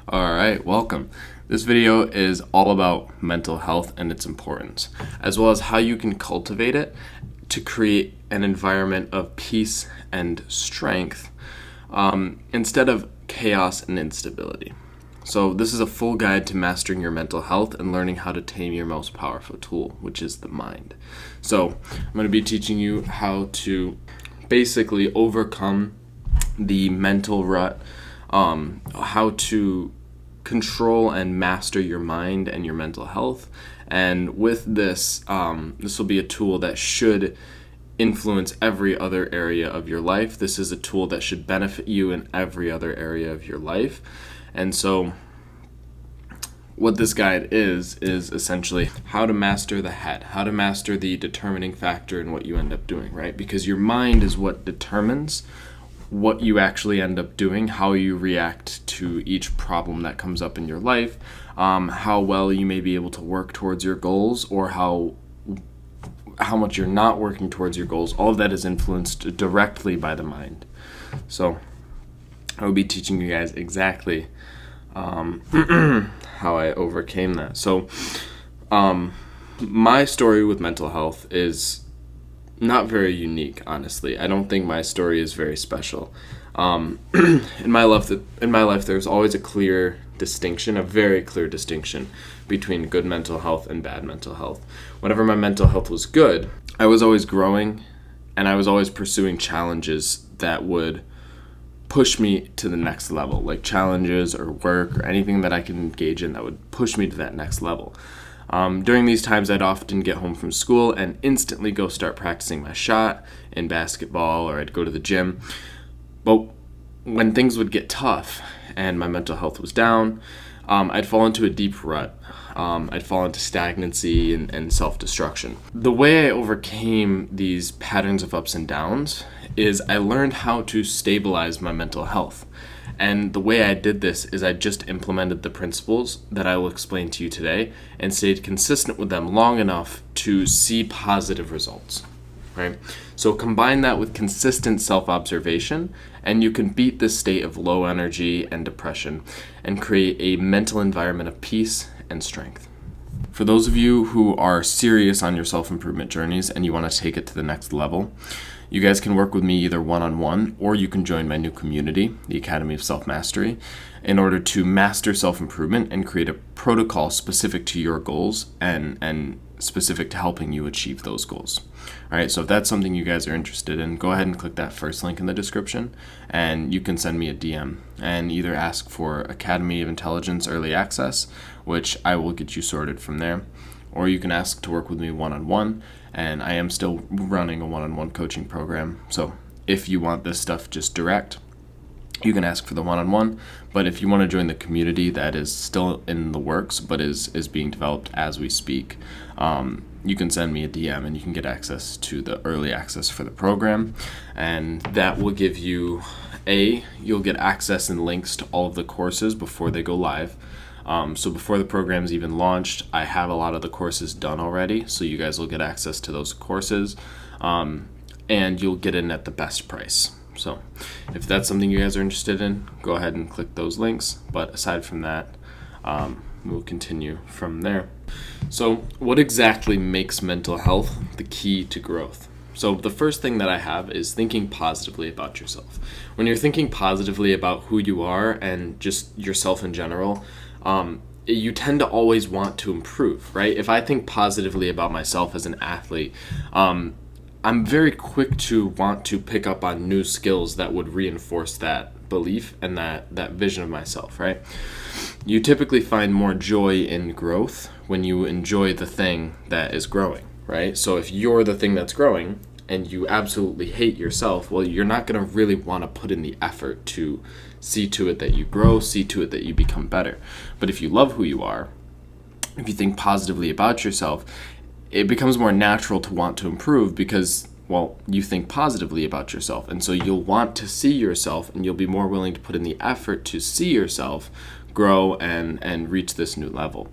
Alright, welcome. This video is all about mental health and its importance, as well as how you can cultivate it to create an environment of peace and strength instead of chaos and instability. So this is a full guide to mastering your mental health and learning how to tame your most powerful tool, which is the mind. So I'm going to be teaching you how to basically overcome the mental rut, how to control and master your mind and your mental health. And with this, this will be a tool that should influence every other area of your life. This is a tool that should benefit you in every other area of your life. And so what this guide is essentially how to master the head, how to master the determining factor in what you end up doing, right? Because your mind is what determines what you actually end up doing, how you react to each problem that comes up in your life, how well you may be able to work towards your goals, or how much you're not working towards your goals. All of that is influenced directly by the mind. So I will be teaching you guys exactly how I overcame that. So my story with mental health is not very unique, honestly. I don't think my story is very special. In my life, there's always a clear distinction, a very clear distinction between good mental health and bad mental health. Whenever my mental health was good, I was always growing, and I was always pursuing challenges that would push me to the next level, like challenges or work or anything that I can engage in that would push me to that next level. During these times, I'd often get home from school and instantly go start practicing my shot in basketball, or I'd go to the gym. But when things would get tough and my mental health was down, I'd fall into a deep rut. I'd fall into stagnancy and self-destruction. The way I overcame these patterns of ups and downs is I learned how to stabilize my mental health. And the way I did this is I just implemented the principles that I will explain to you today and stayed consistent with them long enough to see positive results, right? So combine that with consistent self-observation, and you can beat this state of low energy and depression and create a mental environment of peace and strength. For those of you who are serious on your self-improvement journeys and you want to take it to the next level, you guys can work with me either one-on-one, or you can join my new community, the Academy of Self-Mastery, in order to master self-improvement and create a protocol specific to your goals and specific to helping you achieve those goals. All right, so if that's something you guys are interested in, go ahead and click that first link in the description, and you can send me a DM and either ask for Academy of Intelligence Early Access, which I will get you sorted from there, or you can ask to work with me one-on-one, and I am still running a one-on-one coaching program. So if you want this stuff just direct, you can ask for the one-on-one. But if you want to join the community that is still in the works but is being developed as we speak, you can send me a DM and you can get access to the early access for the program. And that will give you, you'll get access and links to all of the courses before they go live. So before the program's even launched, I have a lot of the courses done already, so you guys will get access to those courses, and you'll get in at the best price. So if that's something you guys are interested in, go ahead and click those links. But aside from that, we'll continue from there. So what exactly makes mental health the key to growth? So the first thing that I have is thinking positively about yourself. When you're thinking positively about who you are and just yourself in general, you tend to always want to improve, right? If I think positively about myself as an athlete, I'm very quick to want to pick up on new skills that would reinforce that belief and that vision of myself, right? You typically find more joy in growth when you enjoy the thing that is growing, right? So if you're the thing that's growing and you absolutely hate yourself, well, you're not going to really want to put in the effort to see to it that you grow, see to it that you become better. But if you love who you are, if you think positively about yourself, it becomes more natural to want to improve because, well, you think positively about yourself. And so you'll want to see yourself, and you'll be more willing to put in the effort to see yourself grow and reach this new level.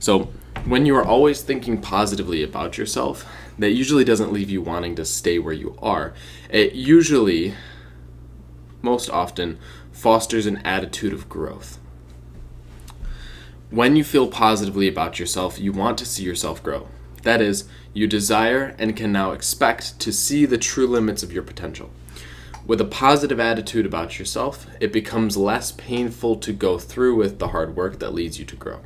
So when you are always thinking positively about yourself, that usually doesn't leave you wanting to stay where you are. It usually, most often, fosters an attitude of growth. When you feel positively about yourself, you want to see yourself grow. That is, you desire and can now expect to see the true limits of your potential. With a positive attitude about yourself, it becomes less painful to go through with the hard work that leads you to grow.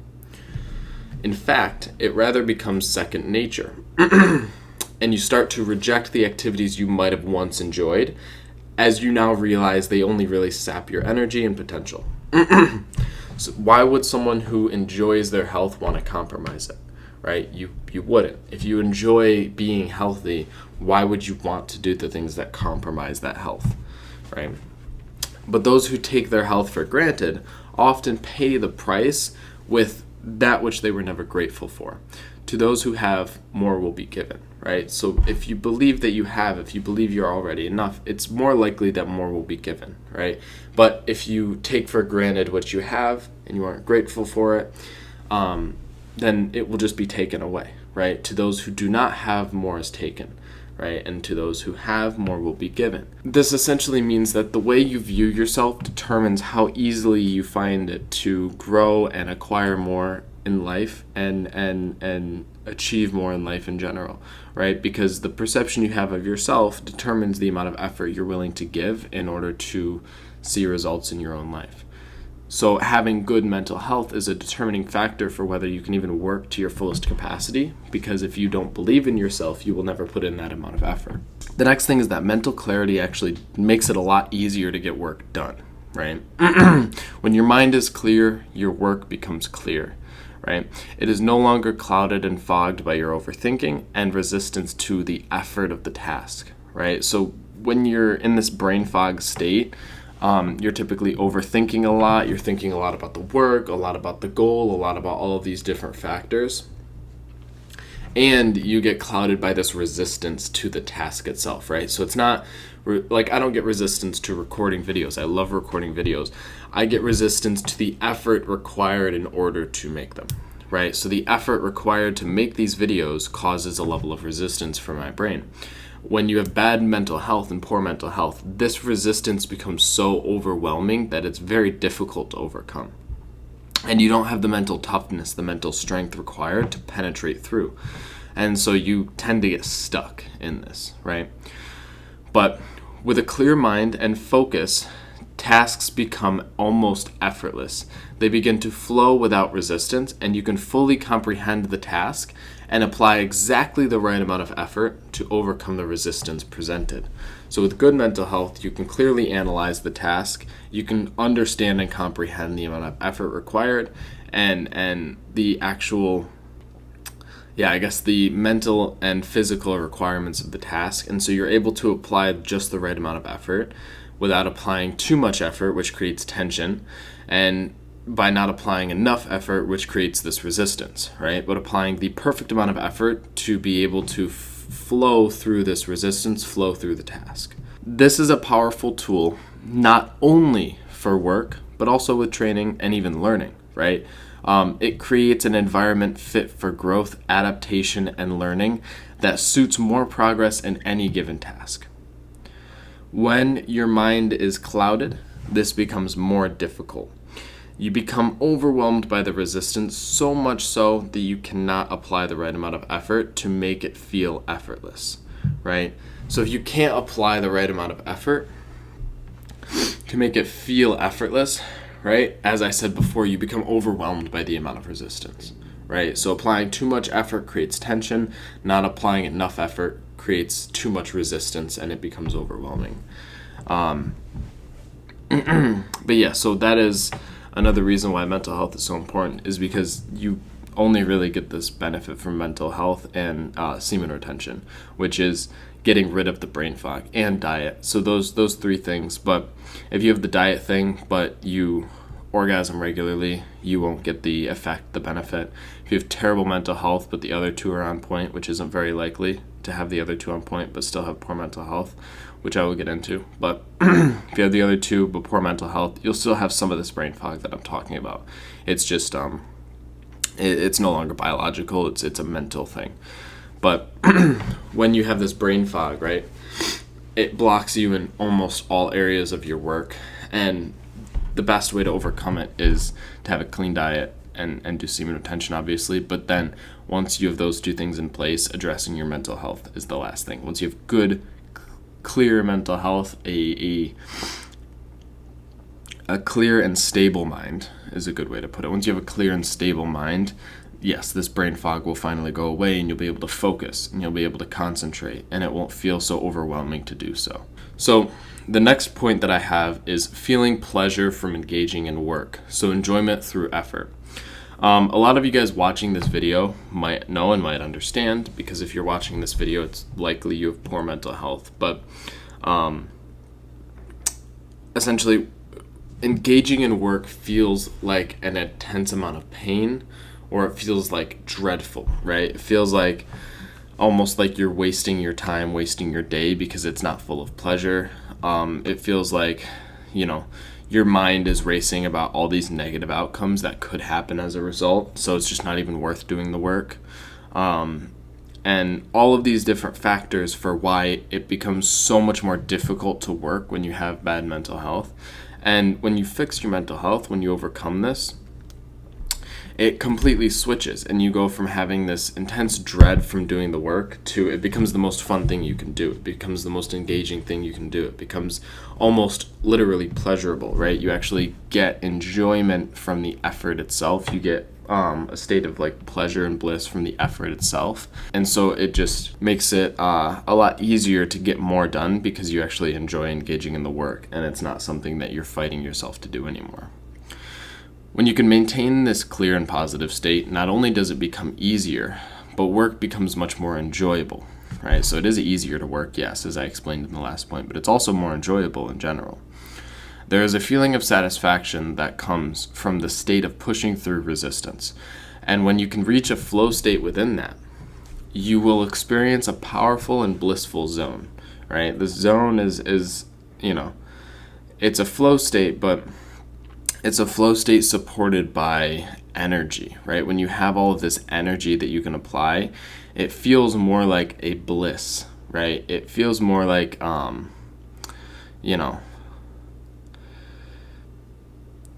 In fact, it rather becomes second nature, and you start to reject the activities you might have once enjoyed, as you now realize they only really sap your energy and potential. So why would someone who enjoys their health want to compromise it, right? You wouldn't. If you enjoy being healthy, why would you want to do the things that compromise that health, right? But those who take their health for granted often pay the price with that which they were never grateful for. To those who have, more will be given, right? So if you believe that you have, if you believe you're already enough, it's more likely that more will be given, right? But if you take for granted what you have and you aren't grateful for it, then it will just be taken away, right? To those who do not have, more is taken, right? And to those who have, more will be given. This essentially means that the way you view yourself determines how easily you find it to grow and acquire more in life and achieve more in life in general, right? Because the perception you have of yourself determines the amount of effort you're willing to give in order to see results in your own life. So having good mental health is a determining factor for whether you can even work to your fullest capacity, because if you don't believe in yourself, you will never put in that amount of effort. The next thing is that mental clarity actually makes it a lot easier to get work done, right? When your mind is clear, your work becomes clear, right? It is no longer clouded and fogged by your overthinking and resistance to the effort of the task, right? So when you're in this brain fog state, you're typically overthinking a lot. You're thinking a lot about the work, a lot about the goal, a lot about all of these different factors. And you get clouded by this resistance to the task itself, right? So it's not like I don't get resistance to recording videos. I love recording videos. I get resistance to the effort required in order to make them, right? So the effort required to make these videos causes a level of resistance for my brain. When you have bad mental health and poor mental health, this resistance becomes so overwhelming that it's very difficult to overcome. And you don't have the mental toughness, the mental strength required to penetrate through. And so you tend to get stuck in this, right? But with a clear mind and focus, tasks become almost effortless. They begin to flow without resistance, and you can fully comprehend the task and apply exactly the right amount of effort to overcome the resistance presented. So with good mental health, you can clearly analyze the task, you can understand and comprehend the amount of effort required, and the actual, the mental and physical requirements of the task. And so you're able to apply just the right amount of effort without applying too much effort, which creates tension, and by not applying enough effort, which creates this resistance, right? But applying the perfect amount of effort to be able to flow through this resistance, flow through the task. This is a powerful tool, not only for work, but also with training and even learning, right? It creates an environment fit for growth, adaptation, and learning that suits more progress in any given task. When your mind is clouded, this becomes more difficult. You become overwhelmed by the resistance, so much so that you cannot apply the right amount of effort to make it feel effortless, right? So if you can't apply the right amount of effort to make it feel effortless, right? As I said before, you become overwhelmed by the amount of resistance, right? So applying too much effort creates tension. Not applying enough effort creates too much resistance, and it becomes overwhelming. But yeah, so that is another reason why mental health is so important, is because you only really get this benefit from mental health and semen retention, which is getting rid of the brain fog, and diet. So those three things. But if you have the diet thing, but you orgasm regularly, you won't get the effect, the benefit. If you have terrible mental health, but the other two are on point, which isn't very likely to have the other two on point, but still have poor mental health, which I will get into. But if you have the other two, but poor mental health, you'll still have some of this brain fog that I'm talking about. It's just, it's no longer biological, it's a mental thing. But when you have this brain fog, right, it blocks you in almost all areas of your work. And the best way to overcome it is to have a clean diet, and do semen retention, obviously. But then once you have those two things in place, addressing your mental health is the last thing. Once you have good, clear mental health, a clear and stable mind is a good way to put it. Once you have a clear and stable mind, yes, this brain fog will finally go away, and you'll be able to focus, and you'll be able to concentrate, and it won't feel so overwhelming to do so. So the next point that I have is feeling pleasure from engaging in work. So enjoyment through effort. A lot of you guys watching this video might know and might understand, because if you're watching this video, it's likely you have poor mental health. But essentially, engaging in work feels like an intense amount of pain, or it feels like dreadful, right? It feels like almost like you're wasting your time, wasting your day, because it's not full of pleasure. It feels like, your mind is racing about all these negative outcomes that could happen as a result. So it's just not even worth doing the work. And all of these different factors for why it becomes so much more difficult to work when you have bad mental health. And when you fix your mental health, when you overcome this, it completely switches, and you go from having this intense dread from doing the work to it becomes the most fun thing you can do. It becomes the most engaging thing you can do. It becomes almost literally pleasurable, right? You actually get enjoyment from the effort itself. You get a state of like pleasure and bliss from the effort itself. And so it just makes it a lot easier to get more done, because you actually enjoy engaging in the work, and it's not something that you're fighting yourself to do anymore. When you can maintain this clear and positive state, not only does it become easier, but work becomes much more enjoyable, right? So it is easier to work, yes, as I explained in the last point, but it's also more enjoyable in general. There is a feeling of satisfaction that comes from the state of pushing through resistance. And when you can reach a flow state within that, you will experience a powerful and blissful zone, right? The zone is it's a flow state, but it's a flow state supported by energy, right? When you have all of this energy that you can apply, it feels more like a bliss, right? It feels more like,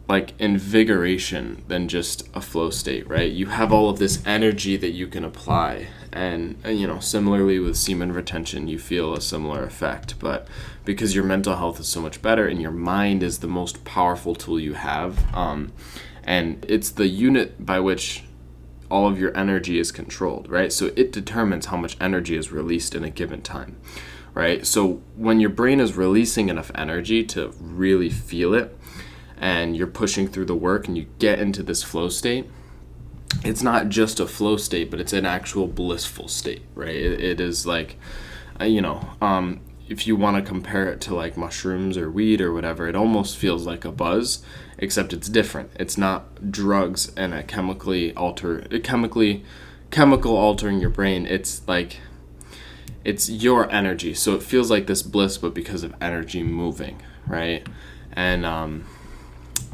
like invigoration than just a flow state, right? You have all of this energy that you can apply, and similarly with semen retention, you feel a similar effect. But because your mental health is so much better, and your mind is the most powerful tool you have, and it's the unit by which all of your energy is controlled, right? So it determines how much energy is released in a given time, right? So when your brain is releasing enough energy to really feel it, and you're pushing through the work, and you get into this flow state, it's not just a flow state, but it's an actual blissful state, right? It is like, if you want to compare it to like mushrooms or weed or whatever, it almost feels like a buzz, except it's different. It's not drugs and a chemical altering your brain. It's like, it's your energy. So it feels like this bliss, but because of energy moving, right? And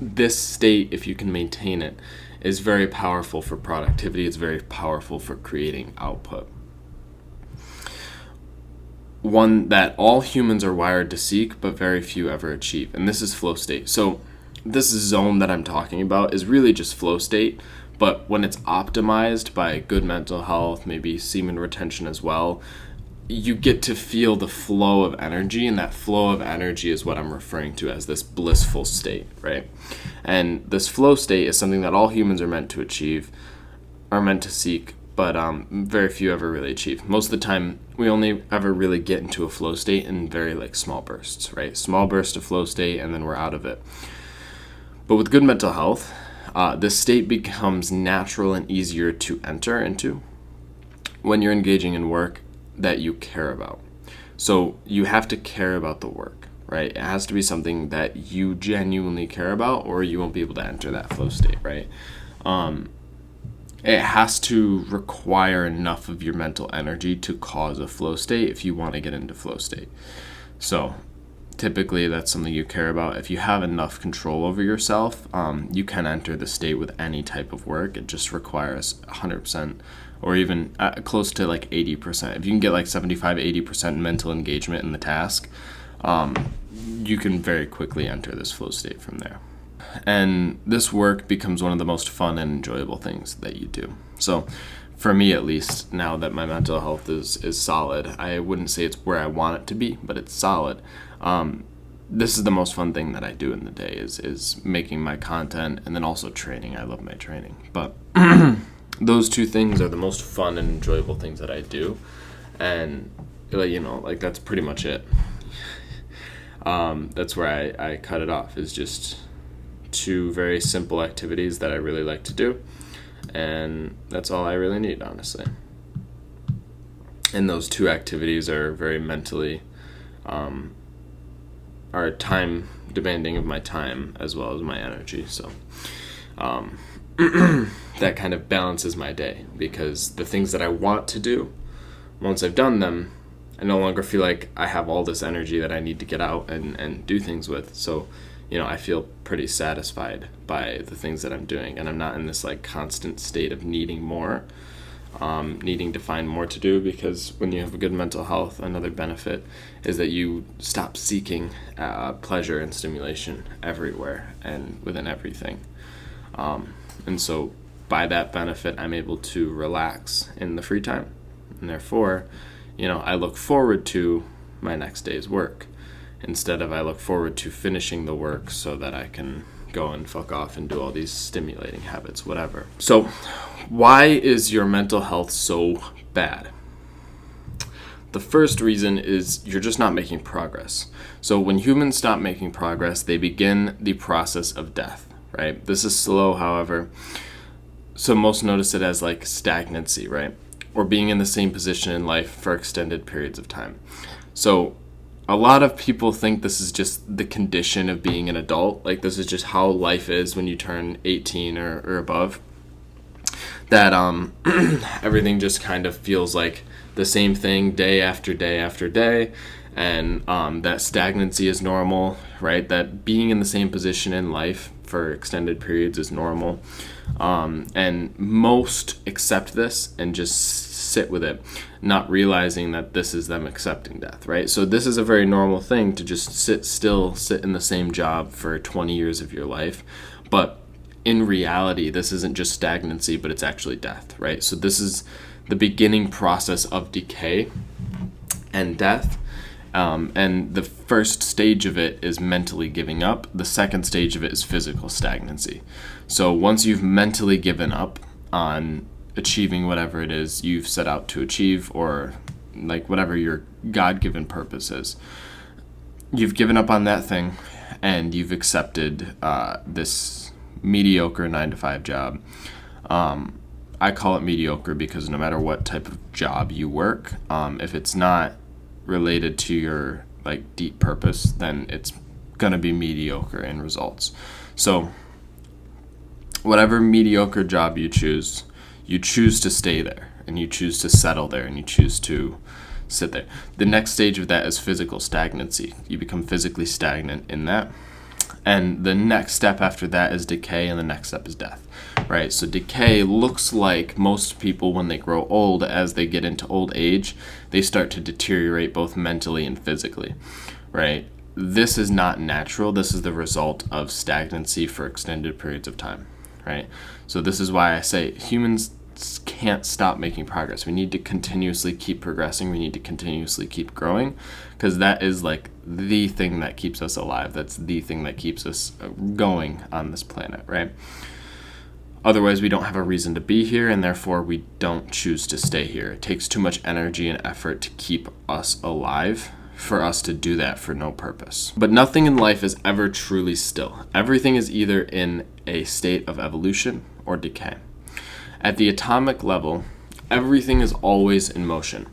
this state, if you can maintain it, is very powerful for productivity. It's very powerful for creating output. One that all humans are wired to seek, but very few ever achieve, and this is flow state. So this zone that I'm talking about is really just flow state, but when it's optimized by good mental health, maybe semen retention as well, you get to feel the flow of energy, and that flow of energy is what I'm referring to as this blissful state, right? And this flow state is something that all humans are meant to achieve, are meant to seek, but very few ever really achieve. Most of the time, we only ever really get into a flow state in very like small bursts, right? Small burst of flow state, and then we're out of it. But with good mental health, this state becomes natural and easier to enter into when you're engaging in work that you care about. So you have to care about the work, right? It has to be something that you genuinely care about, or you won't be able to enter that flow state, right? It has to require enough of your mental energy to cause a flow state if you want to get into flow state. So typically that's something you care about. If you have enough control over yourself, you can enter the state with any type of work. It just requires 100%, or even close to like 80%. If you can get like 75-80% mental engagement in the task, you can very quickly enter this flow state from there. And this work becomes one of the most fun and enjoyable things that you do. So for me, at least, now that my mental health is solid, I wouldn't say it's where I want it to be, but it's solid. This is the most fun thing that I do in the day is making my content, and then also training. I love my training. But those two things are the most fun and enjoyable things that I do. And, that's pretty much it. That's where I cut it off, is just two very simple activities that I really like to do. And that's all I really need, honestly. And those two activities are very mentally, are time demanding of my time as well as my energy. So that kind of balances my day, because the things that I want to do, once I've done them, I no longer feel like I have all this energy that I need to get out and do things with. So, I feel pretty satisfied by the things that I'm doing, and I'm not in this constant state of needing more, needing to find more to do, because when you have a good mental health, another benefit is that you stop seeking pleasure and stimulation everywhere and within everything. And so by that benefit, I'm able to relax in the free time. And therefore, I look forward to my next day's work instead of I look forward to finishing the work so that I can go and fuck off and do all these stimulating habits, whatever. So why is your mental health so bad? The first reason is you're just not making progress. So when humans stop making progress, they begin the process of death, right? This is slow, however. So most notice it as stagnancy, right? Or being in the same position in life for extended periods of time. So a lot of people think this is just the condition of being an adult. This is just how life is when you turn 18 or above. That everything just kind of feels like the same thing day after day after day. And that stagnancy is normal, right? That being in the same position in life for extended periods is normal. And most accept this and just sit with it, not realizing that this is them accepting death, right? So this is a very normal thing to just sit in the same job for 20 years of your life. But in reality, this isn't just stagnancy, but it's actually death, right? So this is the beginning process of decay and death. And the first stage of it is mentally giving up. The second stage of it is physical stagnancy. So once you've mentally given up on achieving whatever it is you've set out to achieve, or whatever your God-given purpose is, you've given up on that thing and you've accepted this mediocre 9-to-5 job. I call it mediocre because no matter what type of job you work, if it's not related to your deep purpose, then it's gonna be mediocre in results. So whatever mediocre job you choose to stay there, and you choose to settle there, and you choose to sit there. The next stage of that is physical stagnancy. You become physically stagnant in that. And the next step after that is decay, and the next step is death, right? So decay looks like most people, when they grow old, as they get into old age, they start to deteriorate both mentally and physically, right? This is not natural. This is the result of stagnancy for extended periods of time, right? So this is why I say humans can't stop making progress. We need to continuously keep progressing. We need to continuously keep growing, because that is the thing that keeps us alive. That's the thing that keeps us going on this planet, right? Otherwise, we don't have a reason to be here, and therefore we don't choose to stay here. It takes too much energy and effort to keep us alive for us to do that for no purpose. But nothing in life is ever truly still. Everything is either in a state of evolution or decay. At the atomic level, everything is always in motion.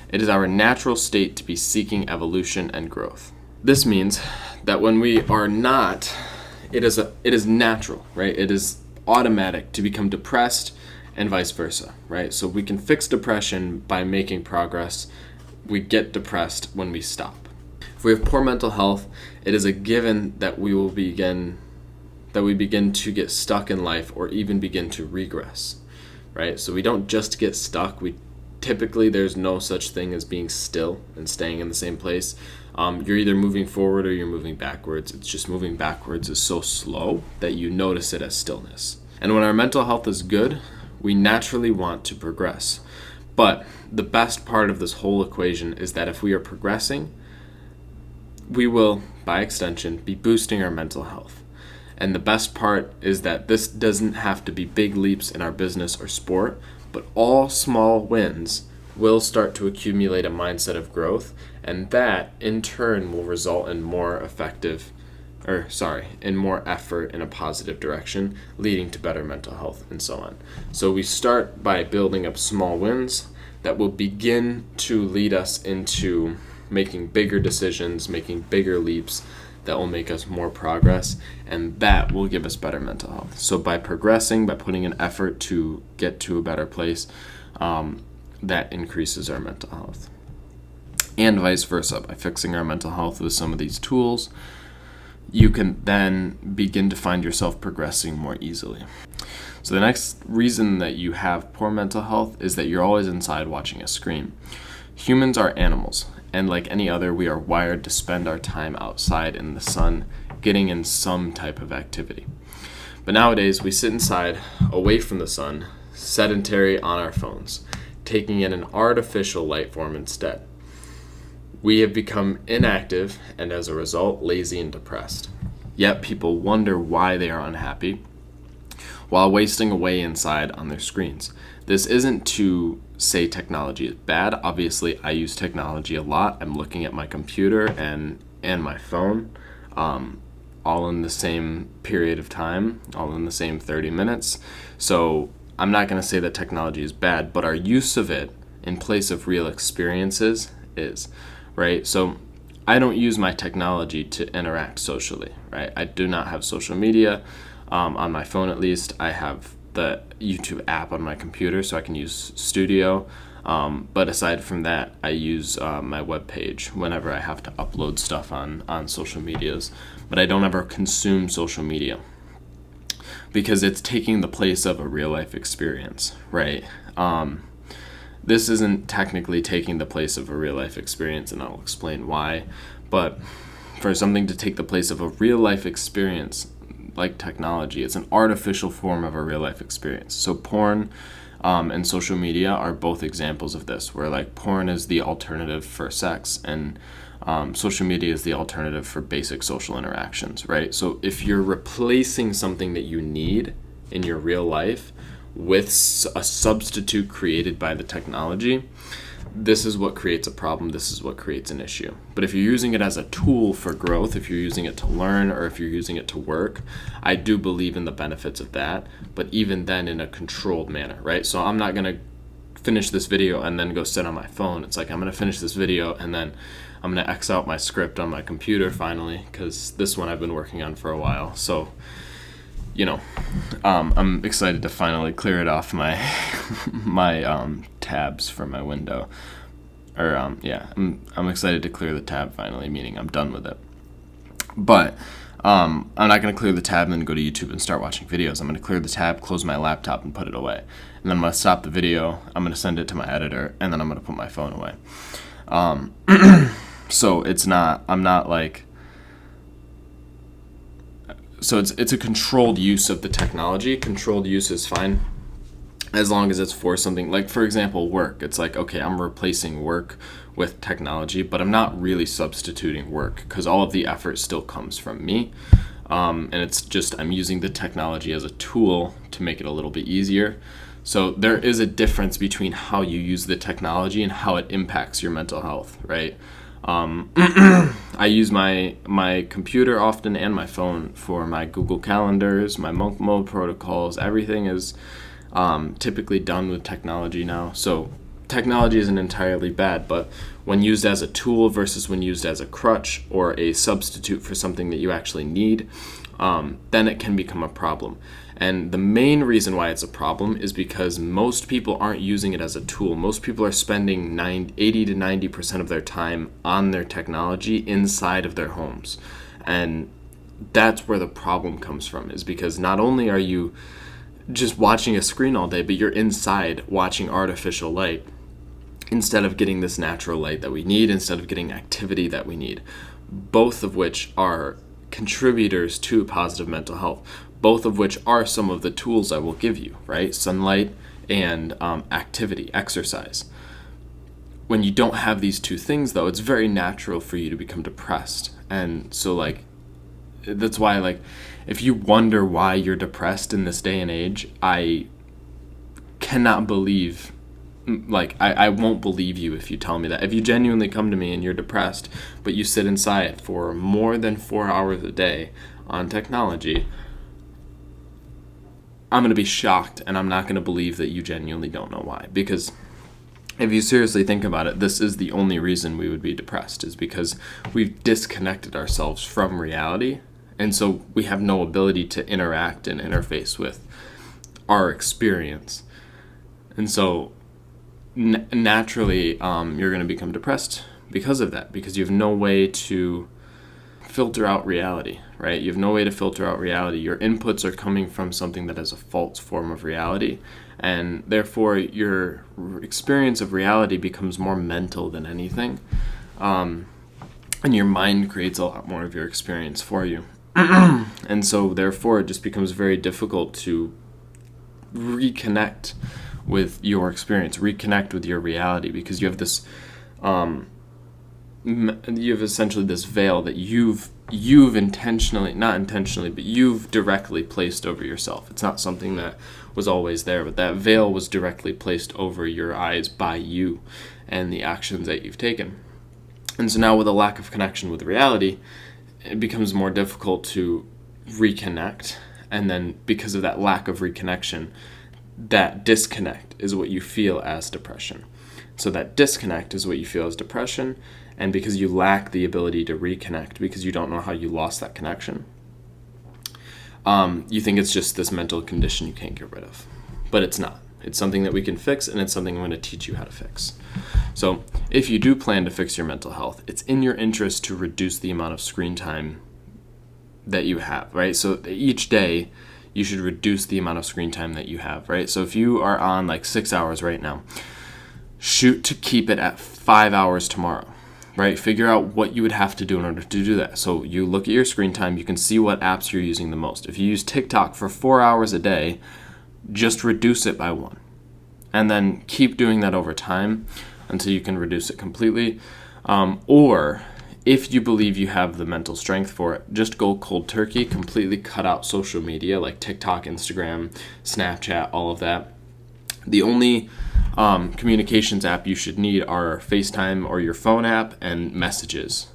It is our natural state to be seeking evolution and growth. This means that when we are not, it is natural, right? It is automatic to become depressed and vice versa, right? So we can fix depression by making progress. We get depressed when we stop. If we have poor mental health, it is a given that we begin to get stuck in life, or even begin to regress, right? So we don't just get stuck. Typically, there's no such thing as being still and staying in the same place. You're either moving forward or you're moving backwards. It's just moving backwards is so slow that you notice it as stillness. And when our mental health is good, we naturally want to progress. But the best part of this whole equation is that if we are progressing, we will, by extension, be boosting our mental health. And the best part is that this doesn't have to be big leaps in our business or sport, but all small wins will start to accumulate a mindset of growth, and that in turn will result in more effort in a positive direction, leading to better mental health and so on. So we start by building up small wins that will begin to lead us into making bigger decisions, making bigger leaps that will make us more progress, and that will give us better mental health. So by progressing, by putting an effort to get to a better place, that increases our mental health. And vice versa, by fixing our mental health with some of these tools, you can then begin to find yourself progressing more easily. So the next reason that you have poor mental health is that you're always inside watching a screen. Humans are animals, and like any other, we are wired to spend our time outside in the sun, getting in some type of activity. But nowadays, we sit inside, away from the sun, sedentary on our phones, taking in an artificial light form instead. We have become inactive and as a result, lazy and depressed. Yet people wonder why they are unhappy while wasting away inside on their screens. This isn't to say technology is bad. Obviously, I use technology a lot. I'm looking at my computer and my phone, all in the same period of time, all in the same 30 minutes. So I'm not going to say that technology is bad, but our use of it in place of real experiences is, right? So I don't use my technology to interact socially, right? I do not have social media on my phone, at least. I have the YouTube app on my computer, so I can use Studio. But aside from that, I use my webpage whenever I have to upload stuff on social medias. But I don't ever consume social media because it's taking the place of a real life experience, right? This isn't technically taking the place of a real life experience, and I'll explain why. But for something to take the place of a real life experience, like technology, it's an artificial form of a real life experience. So porn and social media are both examples of this, where like porn is the alternative for sex and social media is the alternative for basic social interactions, right? So if you're replacing something that you need in your real life with a substitute created by the technology, this is what creates a problem. This is what creates an issue. But if you're using it as a tool for growth, if you're using it to learn, or if you're using it to work, I do believe in the benefits of that, but even then in a controlled manner, right? So I'm not going to finish this video and then go sit on my phone. It's like I'm going to finish this video and then I'm going to X out my script on my computer finally, because this one I've been working on for a while. So, I'm excited to finally clear it off my tabs from my window. I'm excited to clear the tab finally, meaning I'm done with it. But I'm not going to clear the tab and then go to YouTube and start watching videos. I'm going to clear the tab, close my laptop, and put it away. And then I'm going to stop the video, I'm going to send it to my editor, and then I'm going to put my phone away. So it's a controlled use of the technology. Controlled use is fine as long as it's for something like, for example, work. It's like, okay, I'm replacing work with technology, but I'm not really substituting work because all of the effort still comes from me. And it's just, I'm using the technology as a tool to make it a little bit easier. So there is a difference between how you use the technology and how it impacts your mental health, right? I use my computer often and my phone for my Google Calendars, my monk mode protocols. Everything is typically done with technology now. So technology isn't entirely bad, but when used as a tool versus when used as a crutch or a substitute for something that you actually need, then it can become a problem. And the main reason why it's a problem is because most people aren't using it as a tool. Most people are spending 80 to 90% of their time on their technology inside of their homes. And that's where the problem comes from, is because not only are you just watching a screen all day, but you're inside watching artificial light. instead of getting this natural light that we need, instead of getting activity that we need, both of which are contributors to positive mental health, both of which are some of the tools I will give you, right? Sunlight and activity, exercise. When you don't have these two things, though, it's very natural for you to become depressed. And so, like, that's why, like, if you wonder why you're depressed in this day and age, I cannot believe, like, I won't believe you if you tell me that. If you genuinely come to me and you're depressed, but you sit inside for more than 4 hours a day on technology, I'm going to be shocked, and I'm not going to believe that you genuinely don't know why. Because if you seriously think about it, this is the only reason we would be depressed, is because we've disconnected ourselves from reality, and so we have no ability to interact and interface with our experience. And so naturally, you're going to become depressed because of that, because you have no way to filter out reality, right? You have no way to filter out reality. Your inputs are coming from something that is a false form of reality, and therefore your experience of reality becomes more mental than anything, and your mind creates a lot more of your experience for you. And so therefore it just becomes very difficult to reconnect with your experience, reconnect with your reality, because you have this you have essentially this veil that you've intentionally, not intentionally, but you've directly placed over yourself. It's not something that was always there, but that veil was directly placed over your eyes by you and the actions that you've taken. And so now, with a lack of connection with reality, it becomes more difficult to reconnect. And then because of that lack of reconnection, that disconnect is what you feel as depression. So that disconnect is what you feel as depression, and because you lack the ability to reconnect, because you don't know how you lost that connection, you think it's just this mental condition you can't get rid of. But it's not. It's something that we can fix, and it's something I'm going to teach you how to fix. So if you do plan to fix your mental health, it's in your interest to reduce the amount of screen time that you have, right? So each day, you should reduce the amount of screen time that you have, right? So if you are on like 6 hours right now, shoot to keep it at 5 hours tomorrow, right? Figure out what you would have to do in order to do that. So you look at your screen time, you can see what apps you're using the most. If you use TikTok for 4 hours a day, just reduce it by 1. And then keep doing that over time until you can reduce it completely. Or if you believe you have the mental strength for it, just go cold turkey, completely cut out social media like TikTok, Instagram, Snapchat, all of that. The only communications app you should need are FaceTime or your phone app and messages,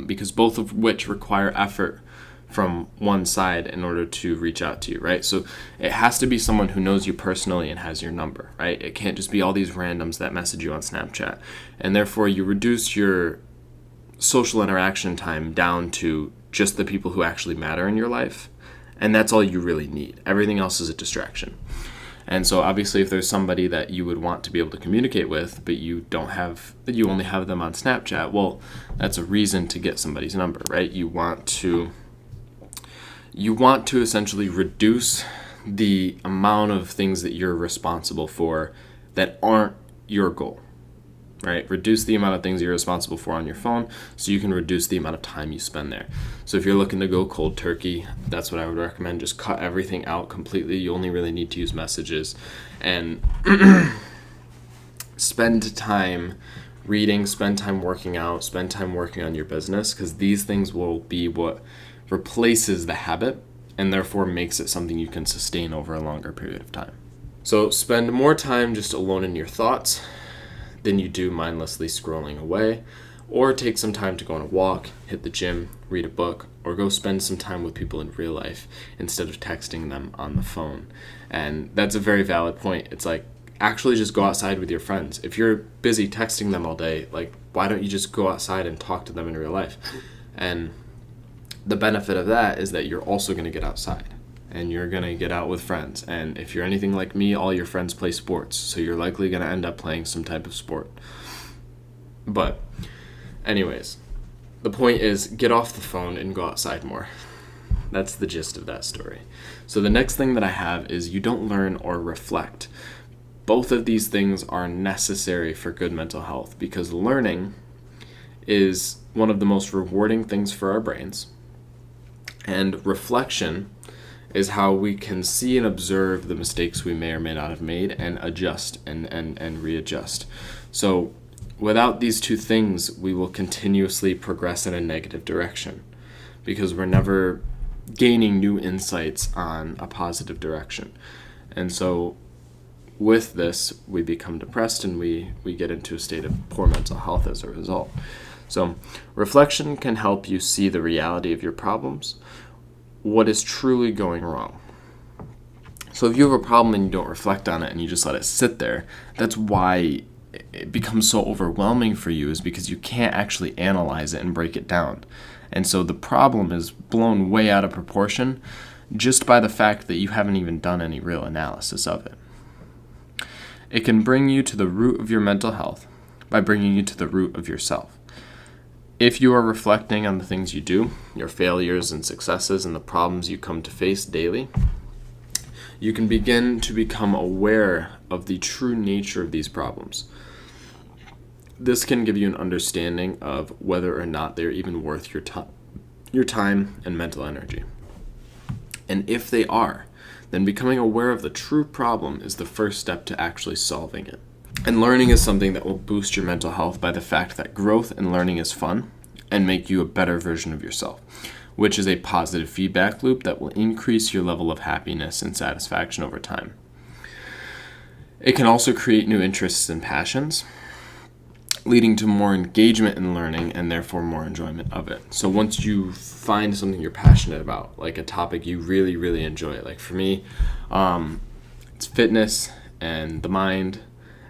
because both of which require effort from one side in order to reach out to you, right? So it has to be someone who knows you personally and has your number, right? It can't just be all these randoms that message you on Snapchat. And therefore you reduce your social interaction time down to just the people who actually matter in your life. And that's all you really need. Everything else is a distraction. And so obviously if there's somebody that you would want to be able to communicate with, but you only have them on Snapchat, well, that's a reason to get somebody's number, right? You want to essentially reduce the amount of things that you're responsible for that aren't your goal, right? Reduce the amount of things you're responsible for on your phone so you can reduce the amount of time you spend there. So if you're looking to go cold turkey, that's what I would recommend. Just cut everything out completely. You only really need to use messages, and spend time reading, spend time working out, spend time working on your business, because these things will be what replaces the habit and therefore makes it something you can sustain over a longer period of time. So spend more time just alone in your thoughts than you do mindlessly scrolling away, or take some time to go on a walk, hit the gym, read a book, or go spend some time with people in real life instead of texting them on the phone. And that's a very valid point. It's like, actually just go outside with your friends. If you're busy texting them all day, like, why don't you just go outside and talk to them in real life? And the benefit of that is that you're also going to get outside and you're going to get out with friends. And if you're anything like me, all your friends play sports, so you're likely going to end up playing some type of sport. But anyways, the point is, get off the phone and go outside more. That's the gist of that story. So the next thing that I have is, you don't learn or reflect. Both of these things are necessary for good mental health because learning is one of the most rewarding things for our brains. And reflection is how we can see and observe the mistakes we may or may not have made and adjust and readjust. So without these two things, we will continuously progress in a negative direction because we're never gaining new insights on a positive direction. And so with this, we become depressed and we get into a state of poor mental health as a result. So reflection can help you see the reality of your problems, what is truly going wrong. So if you have a problem and you don't reflect on it and you just let it sit there, that's why it becomes so overwhelming for you, is because you can't actually analyze it and break it down. And so the problem is blown way out of proportion just by the fact that you haven't even done any real analysis of it. It can bring you to the root of your mental health by bringing you to the root of yourself. If you are reflecting on the things you do, your failures and successes, and the problems you come to face daily, you can begin to become aware of the true nature of these problems. This can give you an understanding of whether or not they're even worth your time and mental energy. And if they are, then becoming aware of the true problem is the first step to actually solving it. And learning is something that will boost your mental health by the fact that growth and learning is fun and make you a better version of yourself, which is a positive feedback loop that will increase your level of happiness and satisfaction over time. It can also create new interests and passions, leading to more engagement in learning and therefore more enjoyment of it. So once you find something you're passionate about, like a topic you really, really enjoy, like for me, it's fitness and the mind,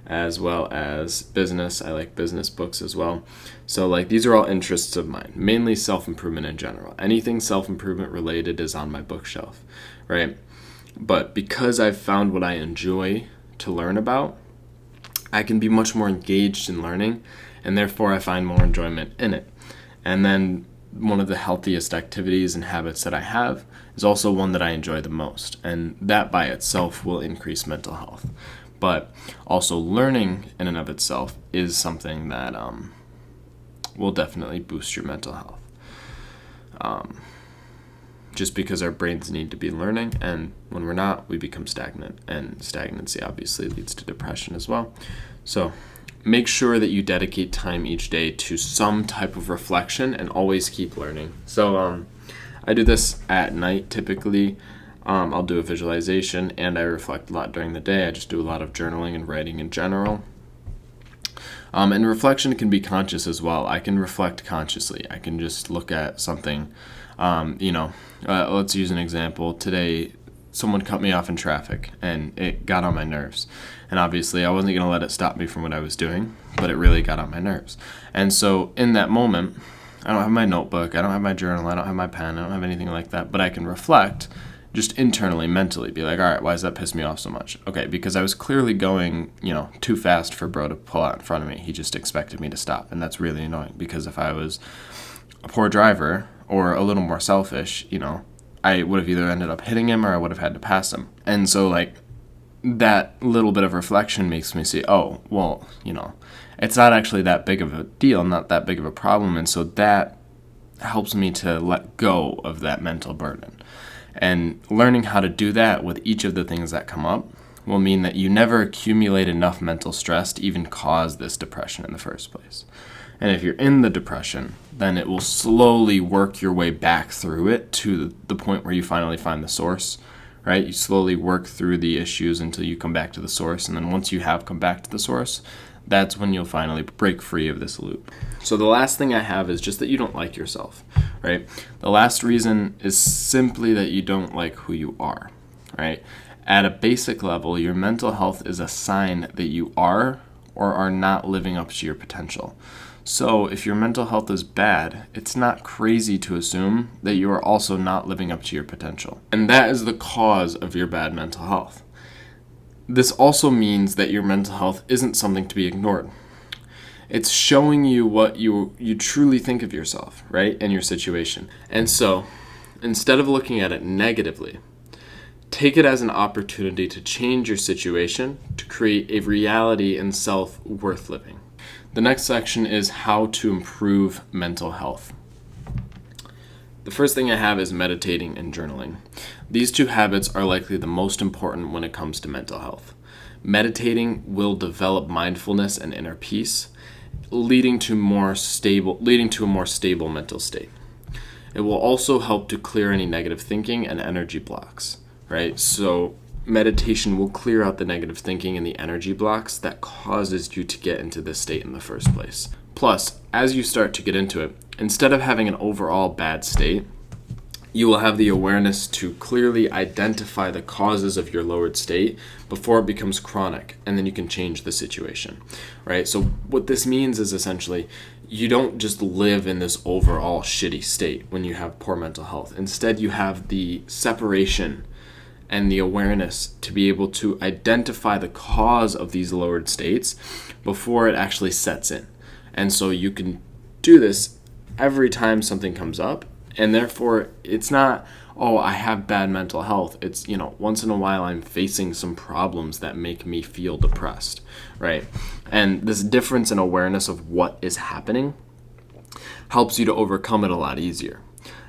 as well as business. I like business books as well. So like these are all interests of mine, mainly self-improvement in general. Anything self-improvement related is on my bookshelf, right? But because I've found what I enjoy to learn about, I can be much more engaged in learning, and therefore I find more enjoyment in it. And then one of the healthiest activities and habits that I have is also one that I enjoy the most, and that by itself will increase mental health. But also learning in and of itself is something that will definitely boost your mental health. Just because our brains need to be learning, and when we're not, we become stagnant, and stagnancy obviously leads to depression as well. So make sure that you dedicate time each day to some type of reflection and always keep learning. So I do this at night typically. I'll do a visualization and I reflect a lot during the day. I just do a lot of journaling and writing in general. And reflection can be conscious as well. I can reflect consciously. I can just look at something. Let's use an example. Today, someone cut me off in traffic and it got on my nerves. And obviously, I wasn't going to let it stop me from what I was doing, but it really got on my nerves. And so in that moment, I don't have my notebook, I don't have my journal, I don't have my pen, I don't have anything like that, but I can reflect just internally, mentally, be like, all right, why does that piss me off so much? Okay, because I was clearly going, too fast for bro to pull out in front of me. He just expected me to stop, and that's really annoying because if I was a poor driver or a little more selfish, I would have either ended up hitting him or I would have had to pass him. And so, that little bit of reflection makes me say, oh, well, it's not actually that big of a deal, not that big of a problem, and so that helps me to let go of that mental burden. And learning how to do that with each of the things that come up will mean that you never accumulate enough mental stress to even cause this depression in the first place. And if you're in the depression, then it will slowly work your way back through it to the point where you finally find the source, right? You slowly work through the issues until you come back to the source. And then once you have come back to the source, that's when you'll finally break free of this loop. So the last thing I have is just that you don't like yourself, right? The last reason is simply that you don't like who you are, right? At a basic level, your mental health is a sign that you are or are not living up to your potential. So if your mental health is bad, it's not crazy to assume that you are also not living up to your potential. And that is the cause of your bad mental health. This also means that your mental health isn't something to be ignored. It's showing you what you truly think of yourself, right, and your situation. And so, instead of looking at it negatively, Take it as an opportunity to change your situation to create a reality and self worth living. The next section is how to improve mental health. The first thing I have is meditating and journaling. These two habits are likely the most important when it comes to mental health. Meditating will develop mindfulness and inner peace, leading to a more stable mental state. It will also help to clear any negative thinking and energy blocks, right? So meditation will clear out the negative thinking and the energy blocks that causes you to get into this state in the first place. Plus, as you start to get into it, instead of having an overall bad state, you will have the awareness to clearly identify the causes of your lowered state before it becomes chronic, and then you can change the situation, right? So what this means is essentially you don't just live in this overall shitty state when you have poor mental health. Instead, you have the separation and the awareness to be able to identify the cause of these lowered states before it actually sets in. And so you can do this every time something comes up, and therefore it's not, oh, I have bad mental health. It's, once in a while I'm facing some problems that make me feel depressed, right? And this difference in awareness of what is happening helps you to overcome it a lot easier,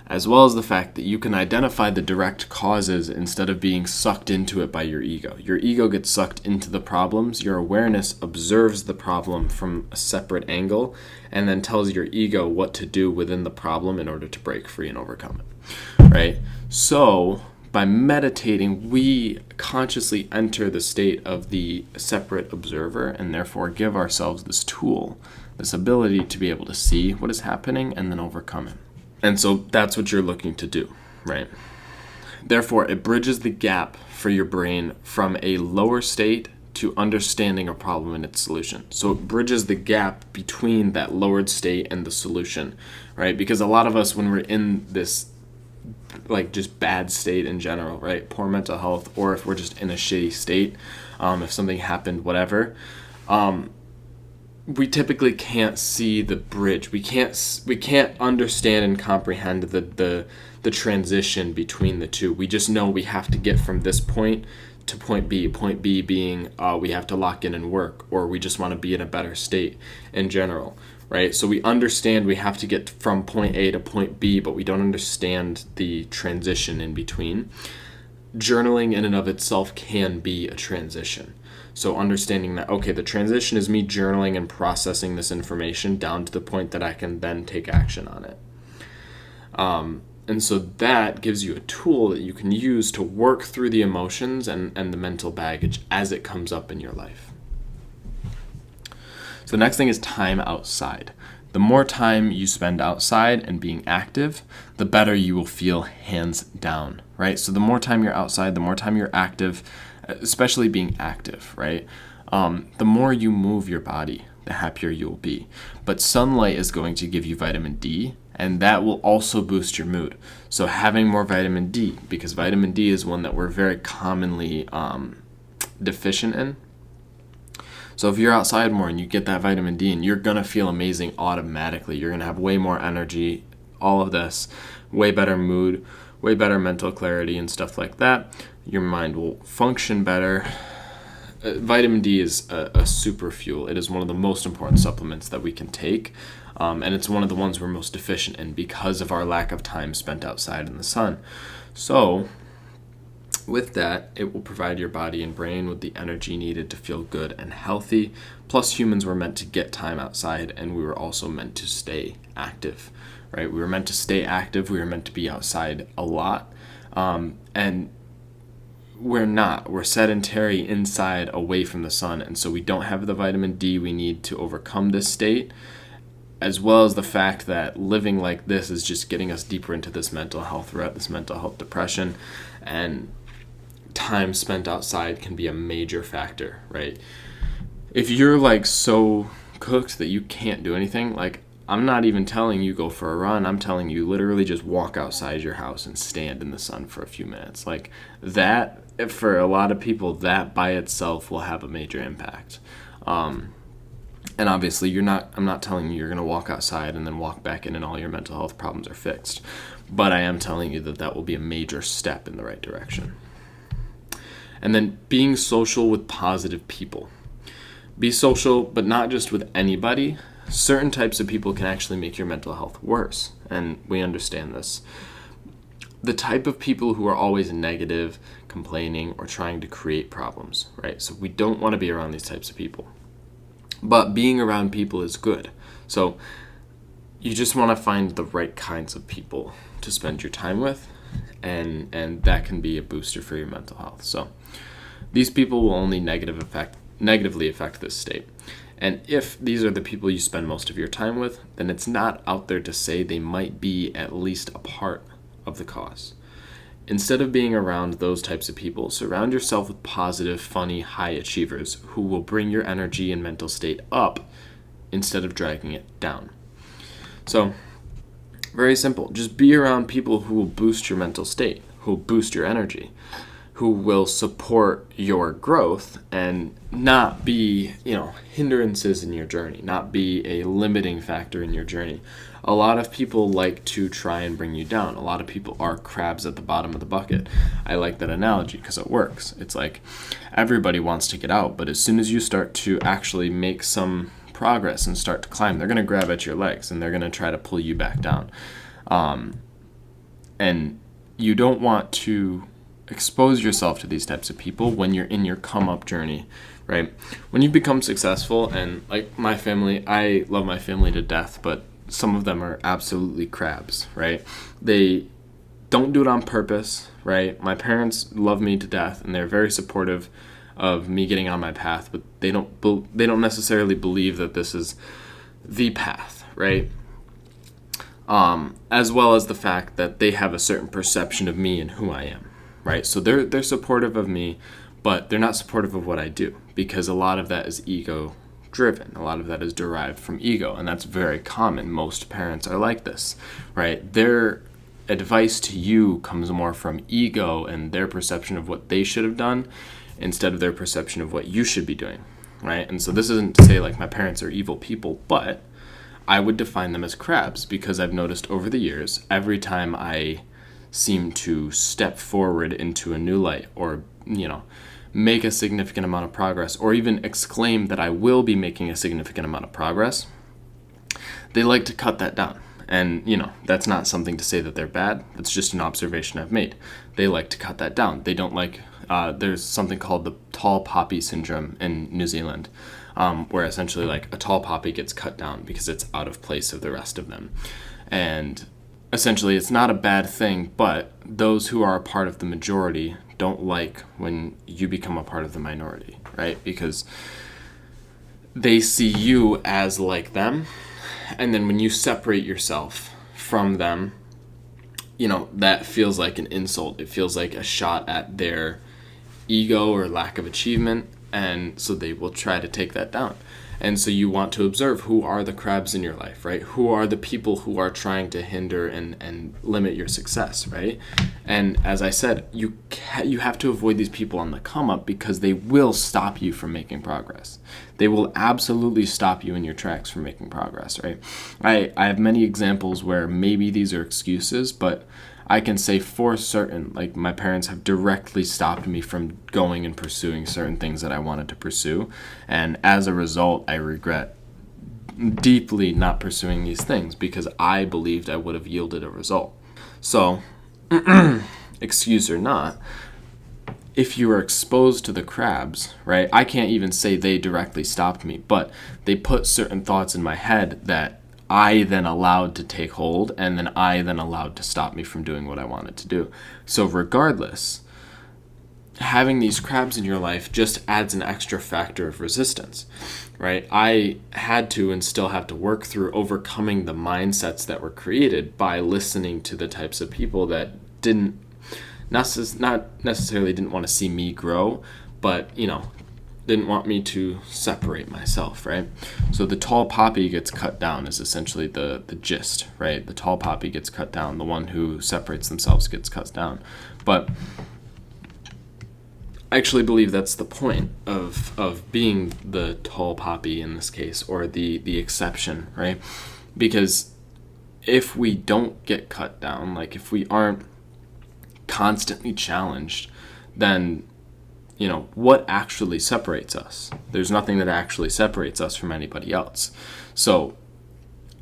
as well as the fact that you can identify the direct causes instead of being sucked into it by your ego. Your ego gets sucked into the problems. Your awareness observes the problem from a separate angle and then tells your ego what to do within the problem in order to break free and overcome it, right? So by meditating, we consciously enter the state of the separate observer and therefore give ourselves this tool, this ability to be able to see what is happening and then overcome it. And so that's what you're looking to do, right? Therefore, it bridges the gap for your brain from a lower state to understanding a problem and its solution. So it bridges the gap between that lowered state and the solution, right? Because a lot of us, when we're in this just bad state in general, right? Poor mental health, or if we're just in a shitty state, if something happened, whatever, we typically can't see the bridge. We can't understand and comprehend the transition between the two. We just know we have to get from this point to point B. Point B being we have to lock in and work, or we just want to be in a better state in general, right? So we understand we have to get from point A to point B, but we don't understand the transition in between. Journaling in and of itself can be a transition. So understanding that, okay, the transition is me journaling and processing this information down to the point that I can then take action on it. And so that gives you a tool that you can use to work through the emotions and the mental baggage as it comes up in your life. So the next thing is time outside. The more time you spend outside and being active, the better you will feel, hands down, right? So the more time you're outside, the more time you're active, especially being active, right? The more you move your body, the happier you'll be. But sunlight is going to give you vitamin D, and that will also boost your mood. So having more vitamin D, because vitamin D is one that we're very commonly deficient in. So if you're outside more and you get that vitamin D, and you're going to feel amazing automatically. You're going to have way more energy, all of this, way better mood, way better mental clarity and stuff like that. Your mind will function better. Vitamin D is a super fuel. It is one of the most important supplements that we can take, and it's one of the ones we're most deficient in because of our lack of time spent outside in the sun. So with that, it will provide your body and brain with the energy needed to feel good and healthy. Plus, humans were meant to get time outside, and we were also meant to stay active, right? We were meant to stay active. We were meant to be outside a lot, and we're not. We're sedentary inside, away from the sun, and so we don't have the vitamin D we need to overcome this state, as well as the fact that living like this is just getting us deeper into this mental health rut, this mental health depression, and time spent outside can be a major factor, right? If you're so cooked that you can't do anything, I'm not even telling you go for a run. I'm telling you literally just walk outside your house and stand in the sun for a few minutes. That, for a lot of people, that by itself will have a major impact. And obviously I'm not telling you you're going to walk outside and then walk back in and all your mental health problems are fixed. But I am telling you that will be a major step in the right direction. And then being social with positive people. Be social, but not just with anybody. Certain types of people can actually make your mental health worse, and we understand this. The type of people who are always negative, complaining, or trying to create problems, right? So we don't want to be around these types of people. But being around people is good. So you just want to find the right kinds of people to spend your time with, and that can be a booster for your mental health. So these people will only negatively affect this state. And if these are the people you spend most of your time with, then it's not out there to say they might be at least a part of the cause. Instead of being around those types of people, surround yourself with positive, funny, high achievers who will bring your energy and mental state up instead of dragging it down. So, very simple. Just be around people who will boost your mental state, who will boost your energy, who will support your growth and not be, hindrances in your journey, not be a limiting factor in your journey. A lot of people like to try and bring you down. A lot of people are crabs at the bottom of the bucket. I like that analogy because it works. It's like everybody wants to get out, but as soon as you start to actually make some progress and start to climb, they're going to grab at your legs and they're going to try to pull you back down. And you don't want to expose yourself to these types of people when you're in your come up journey, right? When you become successful, and like my family, I love my family to death, but some of them are absolutely crabs, right? They don't do it on purpose, right? My parents love me to death and they're very supportive of me getting on my path, but they don't necessarily believe that this is the path, right? As well as the fact that they have a certain perception of me and who I am, right? So they're supportive of me, but they're not supportive of what I do, because a lot of that is ego driven. A lot of that is derived from ego, and that's very common. Most parents are like this, right? Their advice to you comes more from ego and their perception of what they should have done instead of their perception of what you should be doing, right? And so this isn't to say like my parents are evil people, but I would define them as crabs, because I've noticed over the years, every time I seem to step forward into a new light, or, make a significant amount of progress, or even exclaim that I will be making a significant amount of progress, they like to cut that down. And, that's not something to say that they're bad. That's just an observation I've made. They like to cut that down. They don't like, there's something called the tall poppy syndrome in New Zealand, where essentially like a tall poppy gets cut down because it's out of place of the rest of them. And essentially it's not a bad thing, but those who are a part of the majority don't like when you become a part of the minority, right? Because they see you as like them, and then when you separate yourself from them, that feels like an insult. It feels like a shot at their ego or lack of achievement, and so they will try to take that down. And so you want to observe who are the crabs in your life, right? Who are the people who are trying to hinder and limit your success, right? And as I said, you have to avoid these people on the come up, because they will stop you from making progress. They will absolutely stop you in your tracks from making progress, right? I have many examples where maybe these are excuses, but I can say for certain, like my parents have directly stopped me from going and pursuing certain things that I wanted to pursue. And as a result, I regret deeply not pursuing these things, because I believed I would have yielded a result. So, excuse or not, if you are exposed to the crabs, right, I can't even say they directly stopped me, but they put certain thoughts in my head that I then allowed to take hold, and then I then allowed to stop me from doing what I wanted to do. So regardless, having these crabs in your life just adds an extra factor of resistance, right? I had to and still have to work through overcoming the mindsets that were created by listening to the types of people that not necessarily didn't want to see me grow, but, didn't want me to separate myself, right? So the tall poppy gets cut down is essentially the gist, right? The tall poppy gets cut down. The one who separates themselves gets cut down. But I actually believe that's the point of being the tall poppy in this case, or the exception, right? Because if we don't get cut down, like if we aren't constantly challenged, then what actually separates us? There's nothing that actually separates us from anybody else. So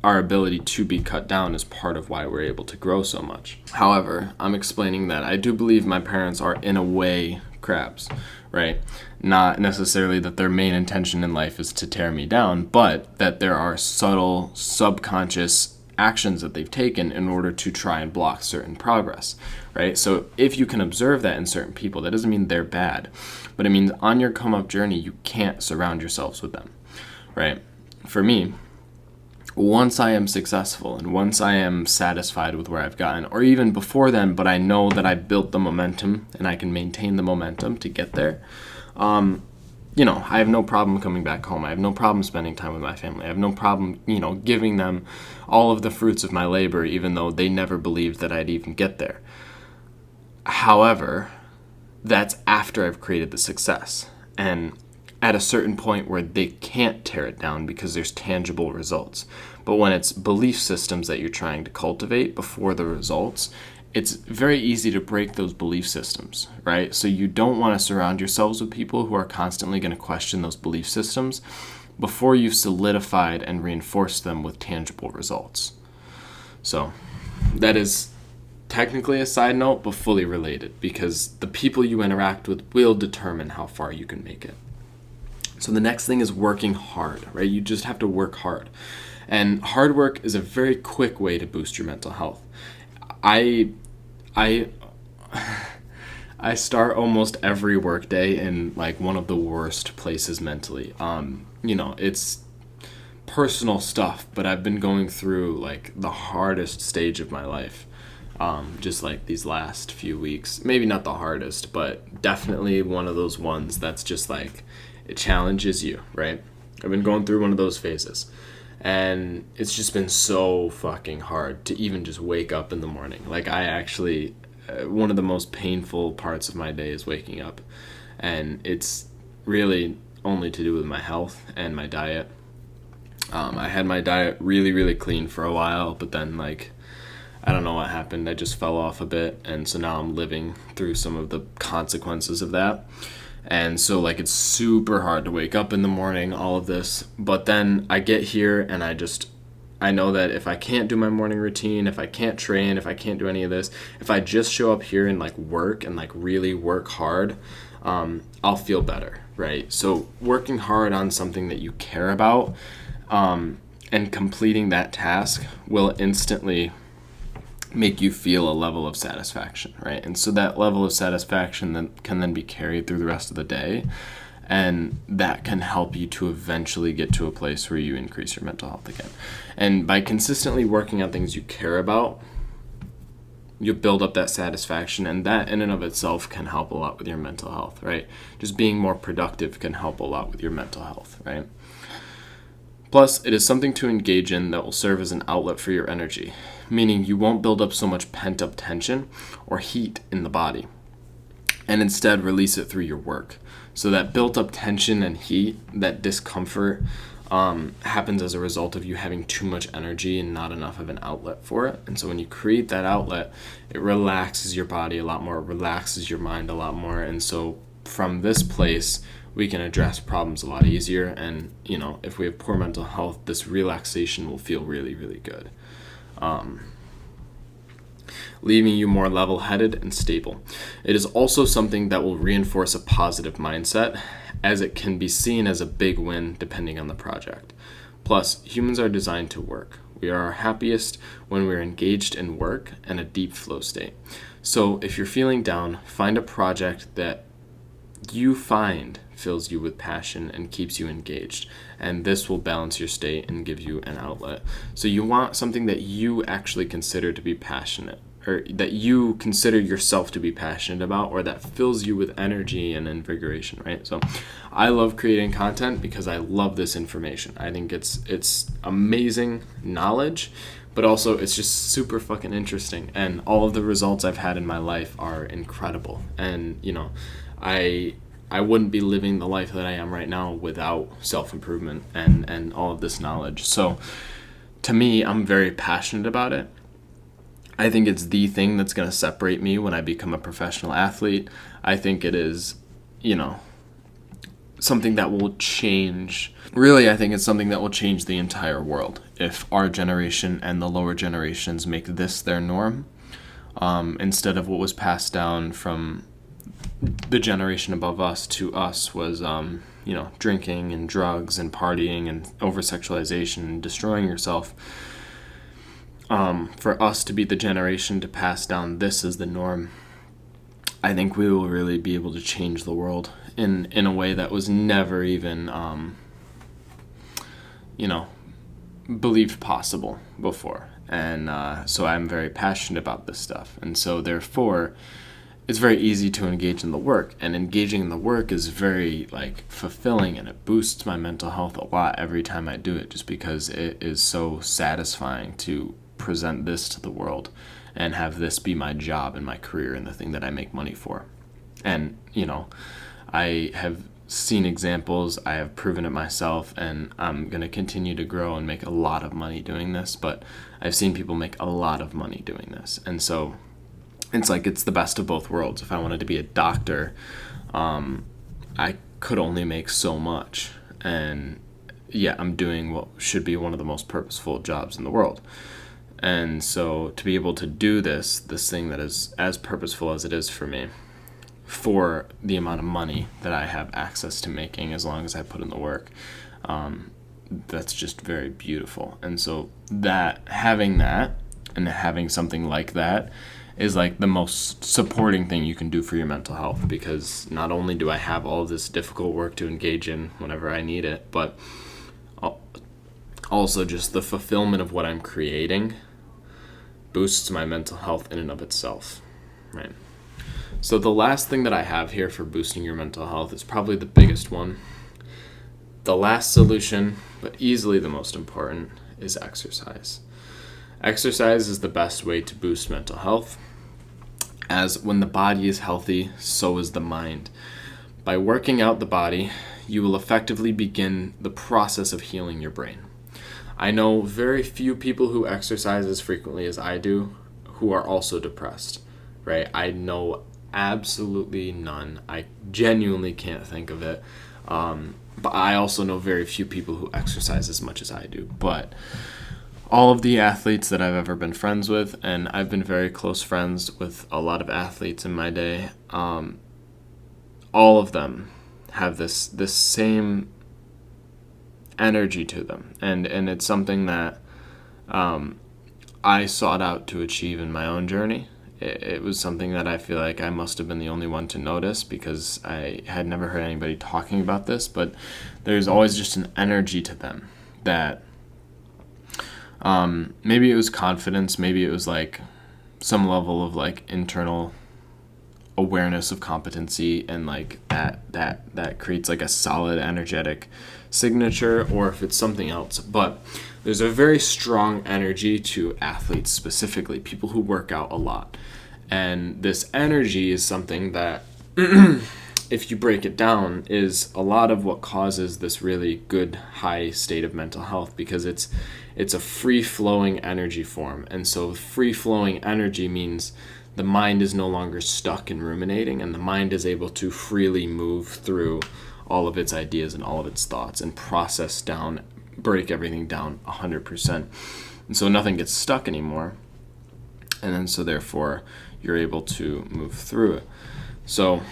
our ability to be cut down is part of why we're able to grow so much. However, I'm explaining that I do believe my parents are, in a way, crabs, right? Not necessarily that their main intention in life is to tear me down, but that there are subtle, subconscious actions that they've taken in order to try and block certain progress, right? So if you can observe that in certain people, that doesn't mean they're bad, but it means on your come up journey, you can't surround yourselves with them, right? For me, once I am successful and once I am satisfied with where I've gotten, or even before then, but I know that I built the momentum and I can maintain the momentum to get there, I have no problem coming back home. I have no problem spending time with my family. I have no problem, giving them all of the fruits of my labor, even though they never believed that I'd even get there. However, that's after I've created the success. And at a certain point where they can't tear it down because there's tangible results. But when it's belief systems that you're trying to cultivate before the results, it's very easy to break those belief systems, right? So you don't want to surround yourselves with people who are constantly going to question those belief systems before you've solidified and reinforced them with tangible results. So that is technically a side note, but fully related, because the people you interact with will determine how far you can make it. So the next thing is working hard, right? You just have to work hard. And hard work is a very quick way to boost your mental health. I start almost every work day in like one of the worst places mentally. It's personal stuff, but I've been going through like the hardest stage of my life. Just like these last few weeks, maybe not the hardest, but definitely one of those ones that's just like, it challenges you, right? I've been going through one of those phases, and it's just been so fucking hard to even just wake up in the morning. Like I actually, one of the most painful parts of my day is waking up, and it's really only to do with my health and my diet. I had my diet really, really clean for a while, but then I don't know what happened. I just fell off a bit, and so now I'm living through some of the consequences of that. And so it's super hard to wake up in the morning, all of this. But then I get here and I know that if I can't do my morning routine, if I can't train, if I can't do any of this, if I just show up here and work and really work hard, I'll feel better, right? So working hard on something that you care about and completing that task will instantly make you feel a level of satisfaction, right? And so that level of satisfaction then can be carried through the rest of the day, and that can help you to eventually get to a place where you increase your mental health again. And by consistently working on things you care about, you build up that satisfaction, and that in and of itself can help a lot with your mental health, right? Just being more productive can help a lot with your mental health, right? Plus, it is something to engage in that will serve as an outlet for your energy, meaning you won't build up so much pent-up tension or heat in the body, and instead release it through your work. So that built-up tension and heat, that discomfort, happens as a result of you having too much energy and not enough of an outlet for it. And so when you create that outlet, it relaxes your body a lot more, it relaxes your mind a lot more, and so from this place, we can address problems a lot easier. And, if we have poor mental health, this relaxation will feel really, really good. Leaving you more level-headed and stable. It is also something that will reinforce a positive mindset, as it can be seen as a big win depending on the project. Plus, humans are designed to work. We are our happiest when we're engaged in work and a deep flow state. So if you're feeling down, find a project that you find fills you with passion and keeps you engaged, and this will balance your state and give you an outlet. So you want something that you actually consider to be passionate, or that you consider yourself to be passionate about, or that fills you with energy and invigoration, right? So I love creating content because I love this information. I think it's amazing knowledge, but also it's just super fucking interesting, and all of the results I've had in my life are incredible. And I wouldn't be living the life that I am right now without self-improvement and all of this knowledge. So to me, I'm very passionate about it. I think it's the thing that's going to separate me when I become a professional athlete. I think it is you know, something that will change. Really, I think it's something that will change the entire world if our generation and the lower generations make this their norm, instead of what was passed down from the generation above us to us was, drinking and drugs and partying and over-sexualization and destroying yourself. For us to be the generation to pass down this as the norm, I think we will really be able to change the world in a way that was never even, believed possible before. And so I'm very passionate about this stuff. And so therefore, it's very easy to engage in the work. And engaging in the work is very fulfilling, and it boosts my mental health a lot every time I do it, just because it is so satisfying to present this to the world and have this be my job and my career and the thing that I make money for. And, I have seen examples, I have proven it myself, and I'm going to continue to grow and make a lot of money doing this, but I've seen people make a lot of money doing this. And so it's the best of both worlds. If I wanted to be a doctor, I could only make so much, and I'm doing what should be one of the most purposeful jobs in the world. And so to be able to do this thing that is as purposeful as it is for me, for the amount of money that I have access to making as long as I put in the work, that's just very beautiful. And so having something like that is the most supporting thing you can do for your mental health, because not only do I have all this difficult work to engage in whenever I need it, but also just the fulfillment of what I'm creating boosts my mental health in and of itself, right? So the last thing that I have here for boosting your mental health is probably the biggest one. The last solution, but easily the most important, is exercise. Exercise is the best way to boost mental health, as when the body is healthy, so is the mind. By working out the body, you will effectively begin the process of healing your brain. I know very few people who exercise as frequently as I do who are also depressed, right? I know absolutely none. I genuinely can't think of it. But I also know very few people who exercise as much as I do. But all of the athletes that I've ever been friends with, and I've been very close friends with a lot of athletes in my day, all of them have this same energy to them, and it's something that I sought out to achieve in my own journey. It was something that I feel like I must have been the only one to notice, because I had never heard anybody talking about this, but there's always just an energy to them that maybe it was confidence, maybe it was some level of internal awareness of competency, and that creates a solid energetic signature, or if it's something else. But there's a very strong energy to athletes, specifically people who work out a lot, and this energy is something that if you break it down, is a lot of what causes this really good high state of mental health, because it's a free-flowing energy form. And so free-flowing energy means the mind is no longer stuck in ruminating, and the mind is able to freely move through all of its ideas and all of its thoughts and process down, break everything down 100%. And so nothing gets stuck anymore. And then so therefore you're able to move through it. So,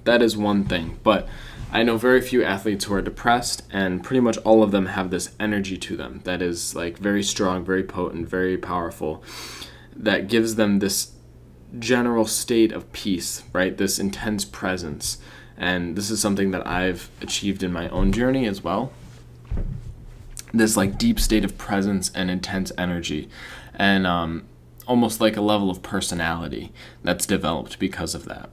that is one thing. But I know very few athletes who are depressed, and pretty much all of them have this energy to them that is very strong, very potent, very powerful, that gives them this general state of peace, right? This intense presence. And this is something that I've achieved in my own journey as well. This deep state of presence and intense energy, and almost a level of personality that's developed because of that.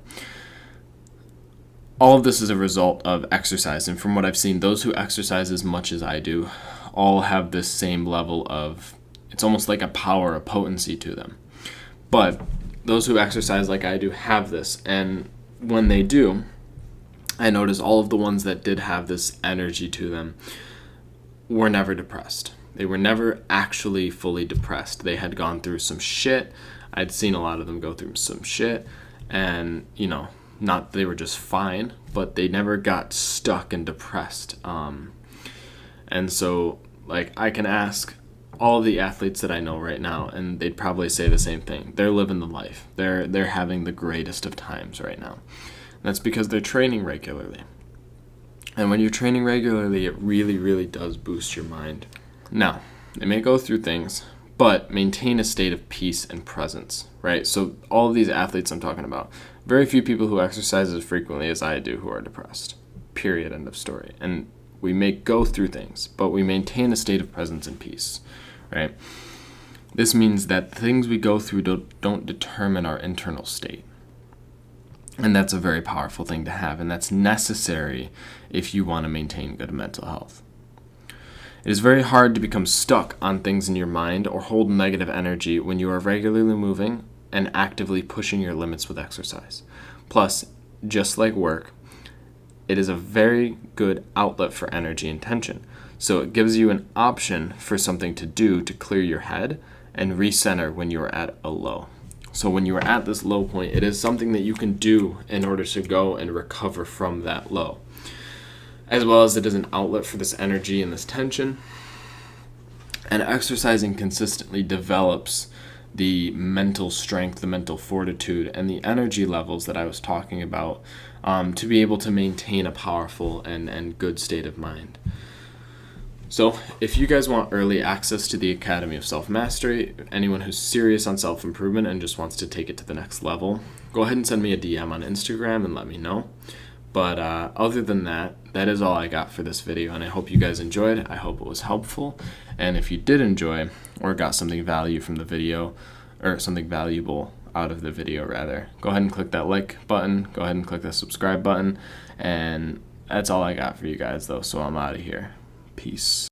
All of this is a result of exercise, and from what I've seen, those who exercise as much as I do all have this same level of, it's almost like a power, a potency to them. But those who exercise like I do have this, and when they do, I notice all of the ones that did have this energy to them were never depressed. They were never actually fully depressed. They had gone through some shit. I'd seen a lot of them go through some shit, and Not that they were just fine, but they never got stuck and depressed. And so, like, I can ask all the athletes that I know right now, and they'd probably say the same thing. They're living the life. They're having the greatest of times right now. And that's because they're training regularly. And when you're training regularly, it really, really does boost your mind. Now, they may go through things, but maintain a state of peace and presence, right? So all of these athletes I'm talking about, very few people who exercise as frequently as I do who are depressed. Period. End of story. And we may go through things, but we maintain a state of presence and peace, right? This means that things we go through don't determine our internal state. And that's a very powerful thing to have, and that's necessary if you want to maintain good mental health. It is very hard to become stuck on things in your mind or hold negative energy when you are regularly moving and actively pushing your limits with exercise. Plus, just like work, it is a very good outlet for energy and tension. So it gives you an option for something to do to clear your head and recenter when you are at a low. So when you are at this low point, it is something that you can do in order to go and recover from that low. As well as it is an outlet for this energy and this tension. And exercising consistently develops the mental strength, the mental fortitude, and the energy levels that I was talking about to be able to maintain a powerful and good state of mind. So if you guys want early access to the Academy of Self-Mastery, anyone who's serious on self-improvement and just wants to take it to the next level, go ahead and send me a DM on Instagram and let me know. But other than that, that is all I got for this video, and I hope you guys enjoyed. I hope it was helpful. And if you did enjoy or got something value from the video, or something valuable out of the video rather, go ahead and click that like button, go ahead and click the subscribe button, and that's all I got for you guys though, so I'm out of here. Peace.